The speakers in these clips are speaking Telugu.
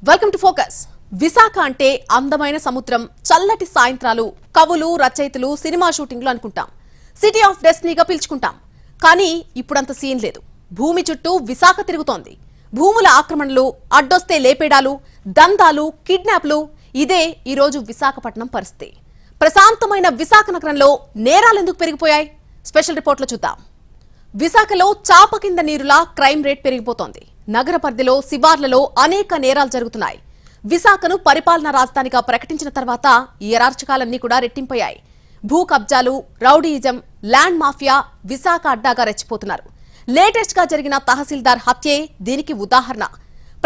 Welcome to focus. విశాఖ అంటే అందమైన సముద్రం, చల్లటి సాయంత్రాలు, కవులు, రచయితలు, సినిమా షూటింగ్లు అనుకుంటాం. సిటీ ఆఫ్ డెస్టినీగా పిలుచుకుంటాం. కానీ ఇప్పుడంత సీన్ లేదు. భూమి చుట్టూ విశాఖ తిరుగుతోంది. భూముల ఆక్రమణలు, అడ్డొస్తే లేపేడాలు, దందాలు, కిడ్నాప్లు, ఇదే ఈరోజు విశాఖపట్నం పరిస్థితి. ప్రశాంతమైన విశాఖ నగరంలో నేరాలు ఎందుకు పెరిగిపోయాయి? స్పెషల్ రిపోర్ట్లో చూద్దాం. విశాఖలో చాప కింద నీరులా క్రైమ్ రేట్ పెరిగిపోతోంది. నగర పరిధిలో, శివార్లలో అనేక నేరాలు జరుగుతున్నాయి. విశాఖను పరిపాలనా రాజధానిగా ప్రకటించిన తర్వాత ఈ అరాచకాలన్నీ కూడా రెట్టింపయ్యాయి. భూ కబ్జాలు, రౌడీయిజం, ల్యాండ్ మాఫియా విశాఖ అడ్డాగా రెచ్చిపోతున్నారు. లేటెస్ట్ గా జరిగిన తహసీల్దార్ హత్యే దీనికి ఉదాహరణ.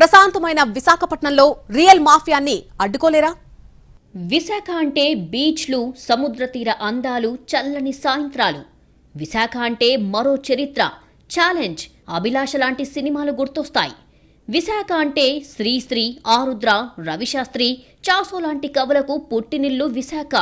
ప్రశాంతమైన విశాఖపట్నంలో రియల్ మాఫియాన్ని అడ్డుకోలేరా? విశాఖ అంటే బీచ్లు, సముద్ర తీర అందాలు, చల్లని సాయంత్రాలు. విశాఖ అంటే మరో చరిత్ర, ఛాలెంజ్, అభిలాష లాంటి సినిమాలు గుర్తొస్తాయి. విశాఖ అంటే శ్రీశ్రీ, ఆరుద్ర, రవిశాస్త్రి, చాసో లాంటి కవులకు పుట్టినిల్లు విశాఖ.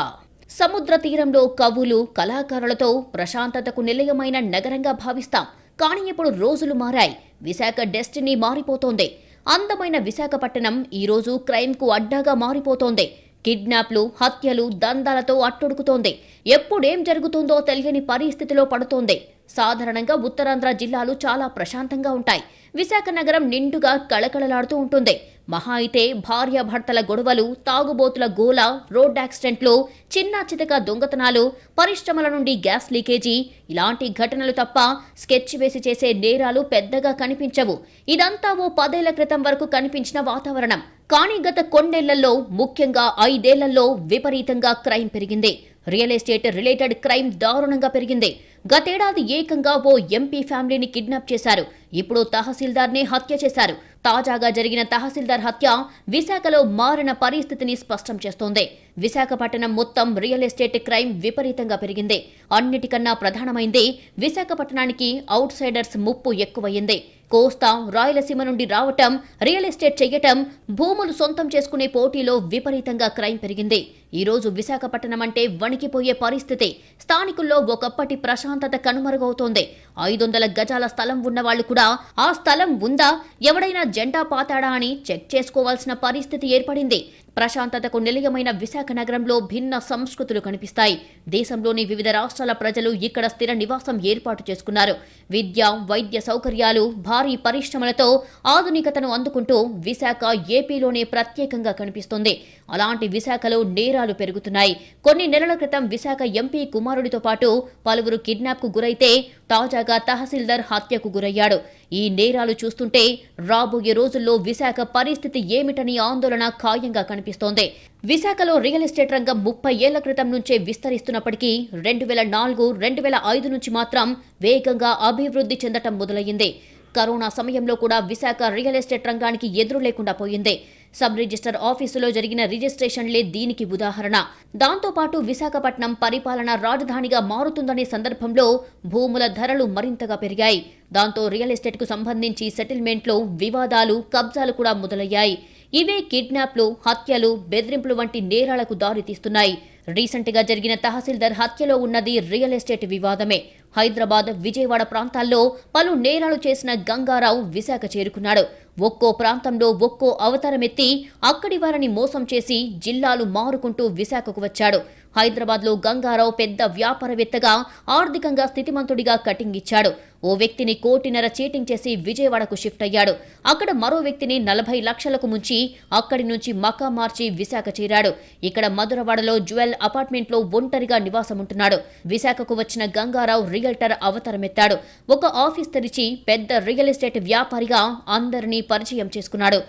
సముద్ర తీరంలో కవులు, కళాకారులతో ప్రశాంతతకు నిలయమైన నగరంగా భావిస్తాం. కానీ ఇప్పుడు రోజులు మారాయి. విశాఖ డెస్టినీ మారిపోతోంది. అందమైన విశాఖపట్నం ఈరోజు క్రైమ్కు అడ్డాగా మారిపోతోంది. కిడ్నాప్లు, హత్యలు, దందాలతో అట్టుడుకుతోంది. ఎప్పుడేం జరుగుతుందో తెలియని పరిస్థితిలో పడుతోంది. సాధారణంగా ఉత్తరాంధ్ర జిల్లాలు చాలా ప్రశాంతంగా ఉంటాయి. విశాఖ నగరం నిండుగా కళకళలాడుతూ ఉంటుంది. మహా అయితే భార్యాభర్తల గొడవలు, తాగుబోతుల గోల, రోడ్ యాక్సిడెంట్లు, చిన్నా చితక దొంగతనాలు, పరిశ్రమల నుండి గ్యాస్ లీకేజీ, ఇలాంటి ఘటనలు తప్ప స్కెచ్ వేసి చేసే నేరాలు పెద్దగా కనిపించవు. ఇదంతా ఓ 10 ఏళ్ల క్రితం వరకు కనిపించిన వాతావరణం. కానీ గత కొన్నేళ్లలో, ముఖ్యంగా 5 ఏళ్లలో విపరీతంగా క్రైమ్ పెరిగింది. రియల్ ఎస్టేట్ రిలేటెడ్ క్రైమ్ దారుణంగా పెరిగింది. గతేడాది ఏకంగా ఓ ఎంపీ ఫ్యామిలీని కిడ్నాప్ చేశారు. ఇప్పుడు తహసీల్దార్నే హత్య చేశారు. తాజాగా జరిగిన తహసీల్దార్ హత్య విశాఖలో మారిన పరిస్థితిని స్పష్టం చేస్తోంది. విశాఖపట్నం మొత్తం రియల్ ఎస్టేట్ క్రైమ్ విపరీతంగా పెరిగింది. అన్నిటికన్నా ప్రధానమైంది విశాఖపట్నానికి అవుట్ సైడర్స్ ముప్పు ఎక్కువయ్యింది. కోస్తా, రాయలసీమ నుండి రావటం, రియల్ ఎస్టేట్ చెయ్యటం, భూములు సొంతం చేసుకునే పోటీలో విపరీతంగా క్రైమ్ పెరిగింది. ఈరోజు విశాఖపట్నం అంటే వణికిపోయే పరిస్థితి. స్థానికుల్లో ఒకప్పటి ప్రశాంతత కనుమరుగవుతోంది. 500 గజాల స్థలం ఉన్నవాళ్లు కూడా ఆ స్థలం ఉందా, ఎవడైనా జెండా పాతాడా అని చెక్ చేసుకోవాల్సిన పరిస్థితి ఏర్పడింది. ప్రశాంతతకు నిలయమైన విశాఖ నగరంలో భిన్న సంస్కృతులు కనిపిస్తాయి. దేశంలోని వివిధ రాష్ట్రాల ప్రజలు ఇక్కడ స్థిర నివాసం ఏర్పాటు చేసుకున్నారు. విద్య, వైద్య సౌకర్యాలు, భారీ పరిశ్రమలతో ఆధునికతను అందుకుంటూ విశాఖ ఏపీలోనే ప్రత్యేకంగా కనిపిస్తుంది. అలాంటి విశాఖలో నేరాలు పెరుగుతున్నాయి. కొన్ని నెలల క్రితం విశాఖ ఎంపీ కుమారుడితో పాటు పలువురు కిడ్నాప్కు గురైతే తాజాగా తహసీల్దార్ హత్యకు గురయ్యాడు. ఈ నేరాలు చూస్తుంటే రాబోయే రోజుల్లో విశాఖ పరిస్థితి ఏమిటని ఆందోళన ఖాయంగా కనిపిస్తోంది. విశాఖలో రియల్ ఎస్టేట్ రంగం 30 ఏళ్ల క్రితం నుంచే విస్తరిస్తున్నప్పటికీ 2004, 2005 నుంచి మాత్రం వేగంగా అభివృద్ధి చెందటం మొదలయ్యింది. కరోనా సమయంలో కూడా విశాఖ రియల్ ఎస్టేట్ రంగానికి ఎదురు లేకుండా పోయింది. సబ్ రిజిస్టర్ ఆఫీసులో జరిగిన రిజిస్ట్రేషన్లే దీనికి ఉదాహరణ. దాంతోపాటు విశాఖపట్నం పరిపాలనా రాజధానిగా మారుతుందనే సందర్భంలో భూముల ధరలు మరింతగా పెరిగాయి. దాంతో రియల్ ఎస్టేట్కు సంబంధించి సెటిల్మెంట్లు, వివాదాలు, కబ్జాలు కూడా మొదలయ్యాయి. ఇవే కిడ్నాప్లు, హత్యలు, బెదిరింపులు వంటి నేరాలకు దారితీస్తున్నాయి. రీసెంట్ గా జరిగిన తహసీల్దార్ హత్యలో ఉన్నది రియల్ ఎస్టేట్ వివాదమే. హైదరాబాద్, విజయవాడ ప్రాంతాల్లో పలు నేరాలు చేసిన గంగారావు విశాఖ చేరుకున్నాడు. ఒక్కో ప్రాంతంలో ఒక్కో అవతారమెత్తి అక్కడి వారిని మోసం చేసి జిల్లాలు మారుకుంటూ విశాఖకు వచ్చాడు. హైదరాబాద్లో గంగారావు పెద్ద వ్యాపారవేత్తగా, ఆర్థికంగా స్థితిమంతుడిగా కటింగ్ ఇచ్చాడు. ఓ వ్యక్తిని 1.5 కోటి చీటింగ్ చేసి విజయవాడకు షిఫ్ట్ అయ్యాడు. అక్కడ మరో వ్యక్తిని 40 లక్షలకు ముంచి అక్కడి నుంచి మకా మార్చి విశాఖ చేరాడు. ఇక్కడ మధురవాడలో జ్యువెల్ అపార్ట్మెంట్లో ఒంటరిగా నివాసముంటున్నాడు. విశాఖకు వచ్చిన గంగారావు రియల్టర్ అవతారమెత్తాడు. ఒక ఆఫీస్ తెరిచి పెద్ద రియల్ ఎస్టేట్ వ్యాపారిగా అందరినీ పరిచయం చేసుకున్నాడు.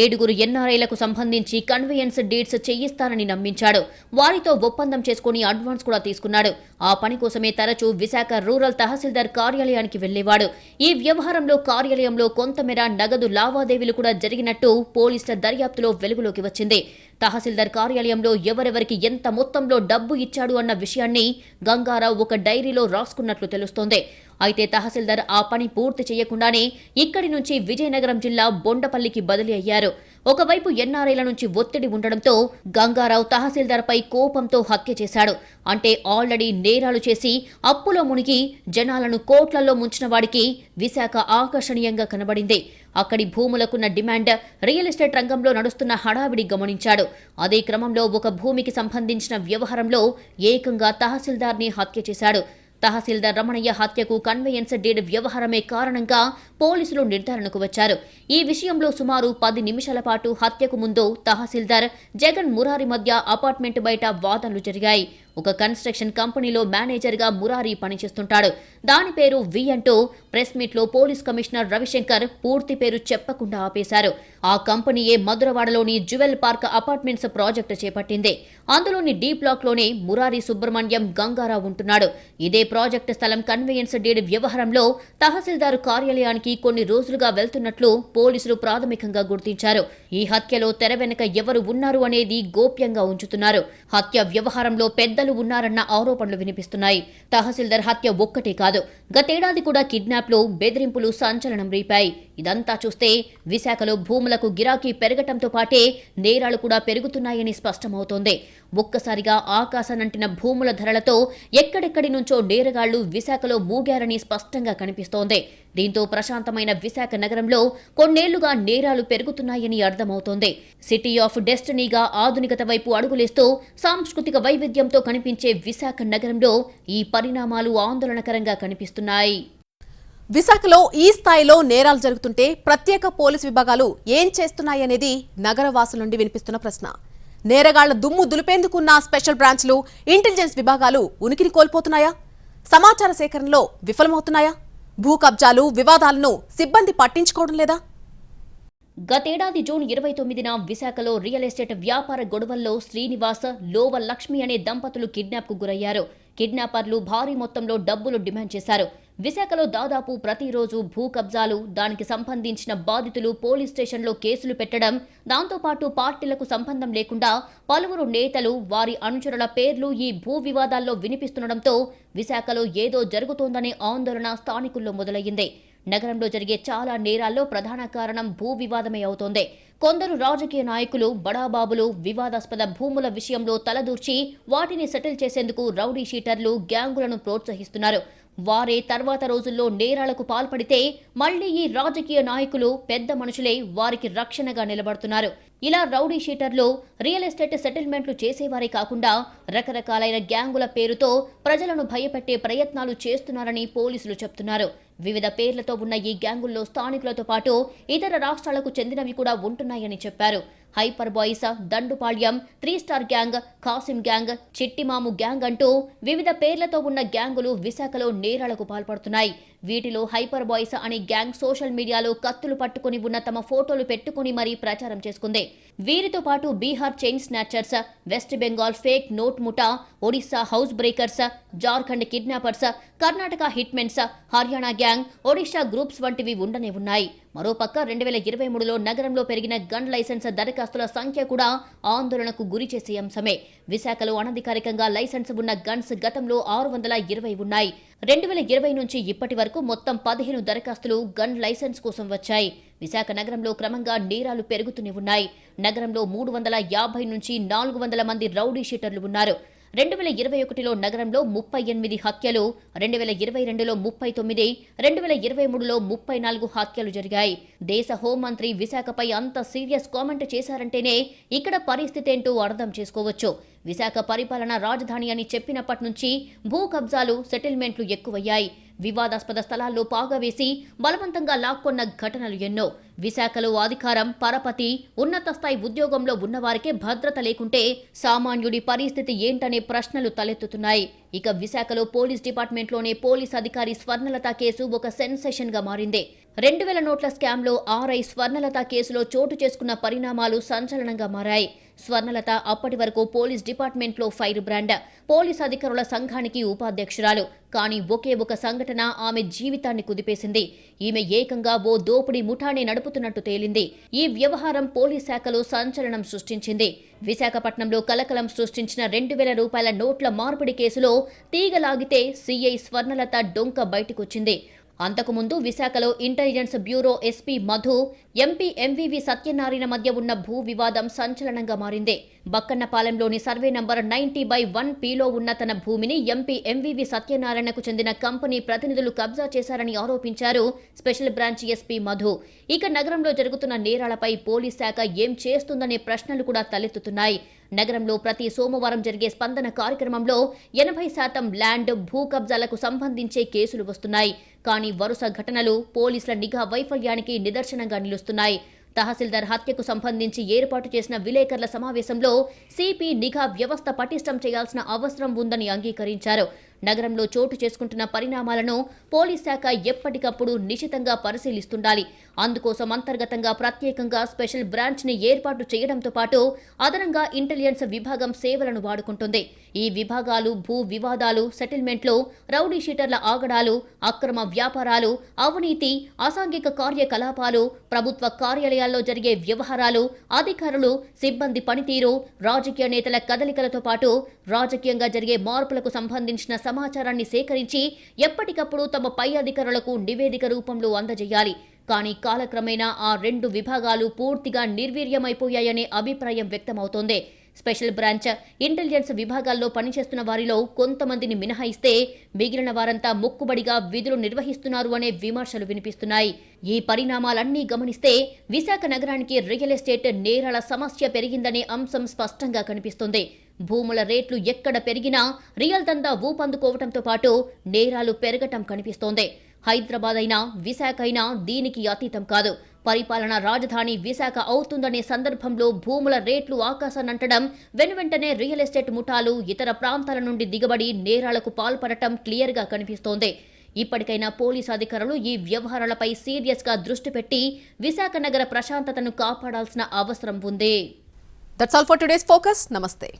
7 ఎన్ఆర్ఐలకు సంబంధించి కన్వేయన్స్ డీడ్స్ చేయిస్తానని నమ్మించాడు. వారితో ఒప్పందం చేసుకుని అడ్వాన్స్ కూడా తీసుకున్నాడు. ఆ పని కోసమే తరచూ విశాఖ రూరల్ తహసీల్దార్ కార్యాలయానికి వెళ్లేవాడు. ఈ వ్యవహారంలో కార్యాలయంలో కొంతమేర నగదు లావాదేవీలు కూడా జరిగినట్టు పోలీసుల దర్యాప్తులో వెలుగులోకి వచ్చింది. తహసీల్దార్ కార్యాలయంలో ఎవరెవరికి ఎంత మొత్తంలో డబ్బు ఇచ్చాడు అన్న విషయాన్ని గంగారావు ఒక డైరీలో రాసుకున్నట్లు తెలుస్తోంది. అయితే తహసీల్దార్ ఆ పని పూర్తి చేయకుండానే ఇక్కడి నుంచి విజయనగరం జిల్లా బొండపల్లికి బదిలీ అయ్యారు. ఒకవైపు ఎన్ఆర్ఐల నుంచి ఒత్తిడి ఉండడంతో గంగారావు తహసీల్దార్పై కోపంతో హత్య చేశాడు. అంటే ఆల్రెడీ నేరాలు చేసి అప్పులో మునిగి జనాలను కోట్లల్లో ముంచిన వాడికి విశాఖ ఆకర్షణీయంగా కనబడింది. అక్కడి భూములకున్న డిమాండ్, రియల్ ఎస్టేట్ రంగంలో నడుస్తున్న హడావిడి గమనించాడు. అదే క్రమంలో ఒక భూమికి సంబంధించిన వ్యవహారంలో ఏకంగా తహసీల్దార్ని హత్య చేశాడు. తహసీల్దార్ రమణయ్య హత్యకు కన్వేయన్స్ డీడ్ వ్యవహారమే కారణంగా పోలీసులు నిర్ధారణకు వచ్చారు. ఈ విషయంలో సుమారు 10 నిమిషాల పాటు హత్యకు ముందు తహసీల్దార్ జగన్ మురారి మధ్య అపార్ట్మెంట్ బయట వాదనలు జరిగాయి. ఒక కన్స్ట్రక్షన్ కంపెనీలో మేనేజర్గా మురారి పనిచేస్తుంటాడు. దాని పేరు వి అంటూ ప్రెస్ మీట్లో పోలీస్ కమిషనర్ రవిశంకర్ పూర్తి పేరు చెప్పకుండా ఆపేశారు. ఆ కంపెనీయే మధురవాడలోని జ్యువెల్ పార్క్ అపార్ట్మెంట్స్ ప్రాజెక్టు చేపట్టింది. అందులోని డి బ్లాక్లోనే మురారి సుబ్రహ్మణ్యం గంగారావు ఉంటున్నాడు. ఇదే ప్రాజెక్టు స్థలం కన్వేయన్స్ డీడ్ వ్యవహారంలో తహసీల్దారు కార్యాలయానికి కొన్ని రోజులుగా వెళ్తున్నట్లు పోలీసులు ప్రాథమికంగా గుర్తించారు. ఈ హత్యలో తెర వెనుక ఎవరు ఉన్నారు అనేది గోప్యంగా ఉంచుతున్నారు. హత్య వ్యవహారంలో పెద్దలు ఉన్నారన్న ఆరోపణలు వినిపిస్తున్నాయి. తహసీల్దార్ హత్య ఒక్కటే కాదు, గతేడాది కూడా కిడ్నాప్లు, బెదిరింపులు సంచలనం రేపాయి. ఇదంతా చూస్తే విశాఖలో భూములకు గిరాకీ పెరగటంతో పాటే నేరాలు కూడా పెరుగుతున్నాయని స్పష్టమవుతోంది. ఒక్కసారిగా ఆకాశానంటిన భూముల ధరలతో ఎక్కడెక్కడి నుంచో నేరగాళ్లు విశాఖలో మూగారని స్పష్టంగా కనిపిస్తోంది. దీంతో ప్రశాంతమైన విశాఖ నగరంలో కొన్నేళ్లుగా నేరాలు పెరుగుతున్నాయని అర్థమవుతోంది. సిటీ ఆఫ్ డెస్టినీగా ఆధునికత వైపు అడుగులేస్తూ సాంస్కృతిక వైవిధ్యంతో కనిపించే విశాఖ నగరంలో ఈ పరిణామాలు ఆందోళనకరంగా కనిపిస్తున్నాయి. విశాఖలో ఈ స్థాయిలో నేరాలు జరుగుతుంటే ప్రత్యేక పోలీసు విభాగాలు ఏం చేస్తున్నాయనేది నగరవాసుల నుండి వినిపిస్తున్న ప్రశ్న. నేరగాళ్ల దుమ్ము దులిపేందుకున్న స్పెషల్ బ్రాంచ్లు, ఇంటెలిజెన్స్ విభాగాలు ఉనికిని కోల్పోతున్నాయా? సమాచార సేకరణలో విఫలమవుతున్నాయా? భూ కబ్జాలు, వివాదాలను సిబ్బంది పట్టించుకోవడం లేదా? గతేడాది జూన్ 29న విశాఖలో రియల్ ఎస్టేట్ వ్యాపార గొడవల్లో శ్రీనివాస్, లోవ లక్ష్మి అనే దంపతులు కిడ్నాప్కు గురయ్యారు. కిడ్నాపర్లు భారీ మొత్తంలో డబ్బులు డిమాండ్ చేశారు. విశాఖలో దాదాపు ప్రతిరోజు భూ కబ్జాలు, దానికి సంబంధించిన బాధితులు పోలీస్ స్టేషన్లో కేసులు పెట్టడం, దాంతోపాటు పార్టీలకు సంబంధం లేకుండా పలువురు నేతలు, వారి అనుచరుల పేర్లు ఈ భూ వివాదాల్లో వినిపిస్తుండటంతో విశాఖలో ఏదో జరుగుతోందనే ఆందోళన స్థానికుల్లో మొదలయ్యింది. నగరంలో జరిగే చాలా నేరాల్లో ప్రధాన కారణం భూ వివాదమే అవుతోంది. కొందరు రాజకీయ నాయకులు, బడాబాబులు వివాదాస్పద భూముల విషయంలో తలదూర్చి వాటిని సెటిల్ చేసేందుకు రౌడీ షీటర్లు, గ్యాంగులను ప్రోత్సహిస్తున్నారు. వారే తర్వాత రోజుల్లో నేరాలకు పాల్పడితే మళ్లీ ఈ రాజకీయ నాయకులు, పెద్ద మనుషులే వారికి రక్షణగా నిలబడుతున్నారు. ఇలా రౌడీ షీటర్లు రియల్ ఎస్టేట్ సెటిల్మెంట్లు చేసేవారే కాకుండా రకరకాలైన గ్యాంగుల పేరుతో ప్రజలను భయపెట్టే ప్రయత్నాలు చేస్తున్నారని పోలీసులు చెప్తున్నారు. వివిధ పేర్లతో ఉన్న ఈ గ్యాంగుల్లో స్థానికులతో పాటు ఇతర రాష్ట్రాలకు చెందినవి కూడా ఉంటున్నాయని చెప్పారు. Hyper boys, Dandupalyam, 3 star gang, Kasim gang, Chittimamu gang అంటూ వివిధ పేర్లతో ఉన్న గ్యాంగులు విశాఖలో నేరాలకు పాల్పడుతున్నాయి. వీటిలో హైపర్ బాయ్స్ అనే గ్యాంగ్ సోషల్ మీడియాలో కత్తులు పట్టుకుని ఉన్న తమ ఫోటోలు పెట్టుకుని మరీ ప్రచారం చేసుకుంది. వీరితో పాటు Bihar chain snatchers, West Bengal fake note ముఠా, Odisha house breakers, Jharkhand kidnappers, Karnataka hitmens, Haryana gang, Odisha groups వంటివి ఉండనే ఉన్నాయి. మరోపక్క 2023లో నగరంలో పెరిగిన గన్ లైసెన్స్ దరఖాస్తుల సంఖ్య కూడా ఆందోళనకు గురి చేసే అంశమే. విశాఖలో అనధికారికంగా లైసెన్స్ ఉన్న గన్స్ గతంలో 620 ఉన్నాయి. 2020 నుంచి ఇప్పటి వరకు మొత్తం 15 దరఖాస్తులు గన్ లైసెన్స్ కోసం వచ్చాయి. విశాఖ నగరంలో క్రమంగా నేరాలు పెరుగుతూనే ఉన్నాయి. నగరంలో 350 నుంచి 400 మంది రౌడీ షీటర్లు ఉన్నారు. 2021లో నగరంలో 38 హత్యలు, 2022లో 39, 2023లో 34 హత్యలు జరిగాయి. దేశ హోంమంత్రి విశాఖపై అంత సీరియస్ కామెంట్ చేశారంటేనే ఇక్కడ పరిస్థితి ఏంటో అర్థం చేసుకోవచ్చు. విశాఖ పరిపాలన రాజధాని అని చెప్పినప్పటి నుంచి భూ కబ్జాలు, సెటిల్మెంట్లు ఎక్కువయ్యాయి. వివాదాస్పద స్థలాల్లో పాగవేసి బలవంతంగా లాక్కొన్న ఘటనలు ఎన్నో. విశాఖలో అధికారం, పరపతి, ఉన్నత స్థాయి ఉద్యోగంలో ఉన్నవారికే భద్రత లేకుంటే సామాన్యుడి పరిస్థితి ఏంటనే ప్రశ్నలు తలెత్తుతున్నాయి. ఇక విశాఖలో పోలీస్ డిపార్ట్మెంట్లోనే పోలీస్ అధికారి స్వర్ణలత కేసు ఒక సెన్సేషన్ గా మారింది. 2000 నోట్ల స్కామ్లో ఆర్ఐ స్వర్ణలత కేసులో చోటు చేసుకున్న పరిణామాలు సంచలనంగా మారాయి. స్వర్ణలత అప్పటి వరకు పోలీస్ డిపార్ట్మెంట్లో ఫైర్ బ్రాండ్, పోలీస్ అధికారుల సంఘానికి ఉపాధ్యక్షురాలు. కానీ ఒకే ఒక సంఘటన ఆమె జీవితాన్ని కుదిపేసింది. ఈమె ఏకంగా ఓ దోపిడీ ముఠానే నడుపుతున్నట్టు తేలింది. ఈ వ్యవహారం పోలీస్ శాఖలో సంచలనం సృష్టించింది. విశాఖపట్నంలో కలకలం సృష్టించిన 2000 రూపాయల నోట్ల మార్పిడి కేసులో తీగలాగితే సీఐ స్వర్ణలత డొంక బయటకొచ్చింది. అంతకుముందు విశాఖలో intelligence bureau SP Madhu, MP MVV Satyanarayana మధ్య ఉన్న భూ వివాదం సంచలనంగా మారింది. బక్కన్నపాలెంలోని సర్వే నంబర్ 90/1Pలో ఉన్న తన భూమిని ఎంపీ ఎంవివి సత్యనారాయణకు చెందిన కంపెనీ ప్రతినిధులు కబ్జా చేశారని ఆరోపించారు స్పెషల్ బ్రాంచ్ ఎస్పీ మధు. ఇక నగరంలో జరుగుతున్న నేరాలపై పోలీస్ శాఖ ఏం చేస్తుందనే ప్రశ్నలు కూడా తలెత్తుతున్నాయి. నగరంలో ప్రతి సోమవారం జరిగే స్పందన కార్యక్రమంలో 80% ల్యాండ్, భూ కబ్జాలకు సంబంధించే కేసులు వస్తున్నాయి. కానీ వరుస ఘటనలు పోలీసుల నిఘా వైఫల్యానికి నిదర్శనంగా నిలుస్తున్నాయి. తహసీల్దార్ హత్యకు సంబంధించి ఏర్పాటు చేసిన విలేకరుల సమావేశంలో సిపి నిఘా వ్యవస్థ పటిష్టం చేయాల్సిన అవసరం ఉందని అంగీకరించారు. నగరంలో చోటు చేసుకుంటున్న పరిణామాలను పోలీస్ శాఖ ఎప్పటికప్పుడు నిశితంగా పరిశీలిస్తుండాలి. అందుకోసం అంతర్గతంగా ప్రత్యేకంగా స్పెషల్ బ్రాంచ్ ని ఏర్పాటు చేయడంతో పాటు అదనంగా ఇంటెలిజెన్స్ విభాగం సేవలను వాడుకుంటుంది. ఈ విభాగాలు భూ వివాదాలు, సెటిల్మెంట్లు, రౌడీ షీటర్ల ఆగడాలు, అక్రమ వ్యాపారాలు, అవినీతి, అసాంఘిక కార్యకలాపాలు, ప్రభుత్వ కార్యాలయాల్లో జరిగే వ్యవహారాలు, అధికారులు, సిబ్బంది పనితీరు, రాజకీయ నేతల కదలికలతో పాటు రాజకీయంగా జరిగే మార్పులకు సంబంధించిన సమాచారాన్ని సేకరించి ఎప్పటికప్పుడు తమ పై అధికారులకు నివేదిక రూపంలో అందజేయాలి. కానీ కాలక్రమేణా ఆ 2 విభాగాలు పూర్తిగా నిర్వీర్యమైపోయాయనే అభిప్రాయం వ్యక్తమవుతోంది. స్పెషల్ బ్రాంచ్, ఇంటెలిజెన్స్ విభాగాల్లో పనిచేస్తున్న వారిలో కొంతమందిని మినహాయిస్తే మిగిలిన వారంతా మొక్కుబడిగా విధులు నిర్వహిస్తున్నారు అనే విమర్శలు వినిపిస్తున్నాయి. ఈ పరిణామాలన్నీ గమనిస్తే విశాఖ నగరానికి రియల్ ఎస్టేట్ నేరాల సమస్య పెరిగిందనే అంశం స్పష్టంగా కనిపిస్తుంది. భూముల రేట్లు ఎక్కడ పెరిగినా రియల్ దందా ఊపందుకోవడంతో పాటు నేరాలు పెరగటం కనిపిస్తోంది. హైదరాబాద్ అయినా విశాఖ అయినా దీనికి అతీతం కాదు. పరిపాలనా రాజధాని విశాఖ అవుతుందనే సందర్భంలో భూముల రేట్లు ఆకాశానంటడం, వెనువెంటనే రియల్ ఎస్టేట్ ముఠాలు ఇతర ప్రాంతాల నుండి దిగబడి నేరాలకు పాల్పడటం క్లియర్గా కనిపిస్తోంది. ఇప్పటికైనా పోలీసు అధికారులు ఈ వ్యవహారాలపై సీరియస్గా దృష్టి పెట్టి విశాఖ నగర ప్రశాంతతను కాపాడాల్సిన అవసరం ఉంది. That's all for today's focus. Namaste.